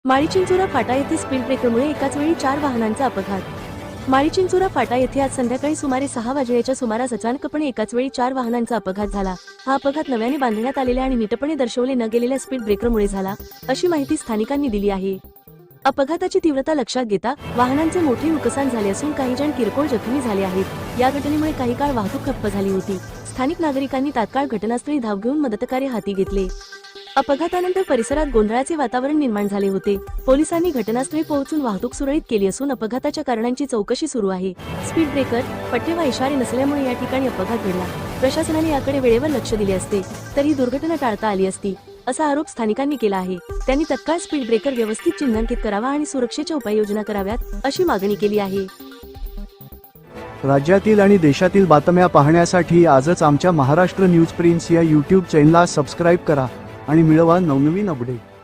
माळीचिंचोरा फाटा येथे स्पीड ब्रेकरमुळे एकाच वेळी 4 वाहनांचा अपघात. माळीचिंचोरा फाटा येथे आज संध्याकाळी सुमारे 6 वाजण्याच्या सुमारास अचानकपणे एकाच वेळी 4 वाहनांचा अपघात झाला. हा अपघात नव्याने बांधण्यात आलेल्या आणि नीटपणे दर्शवले न गेलेल्या स्पीड ब्रेकरमुळे झाला, अशी माहिती स्थानिकांनी दिली आहे. अपघाताची तीव्रता लक्षात घेता वाहनांचे मोठे नुकसान झाले असून काही जण किरकोळ जखमी झाले आहेत. या घटनेमुळे काही काळ वाहतूक ठप्प झाली होती. स्थानिक नागरिकांनी तात्काळ घटनास्थळी धाव घेऊन मदतकार्य हाती घेतले. अपघातानंतर परिसरात गोंधळाचे वातावरण निर्माण झाले होते. पोलिसांनी घटनास्थळी पोहोचून वाहतूक सुरळीत केली असून अपघाताच्या कारणांची चौकशी सुरू आहे. स्पीड ब्रेकर, पट्टे वा इशारे नसल्यामुळे या ठिकाणी अपघात घडला. प्रशासनाने याकडे वेळेवर लक्ष दिले असते तर ही दुर्घटना टाळता आली असती, असा आरोप स्थानिकांनी केला आहे. त्यांनी तत्काळ स्पीड ब्रेकर व्यवस्थित चिन्हांकित करावा आणि सुरक्षेच्या उपाययोजना कराव्यात, अशी मागणी केली आहे. राज्यातील आणि देशातील बातम्या पाहण्यासाठी आजच आमच्या महाराष्ट्र न्यूज प्रिन्स या YouTube चॅनलला सबस्क्राईब करा आणि मिळवा नवनवीन अपडेट.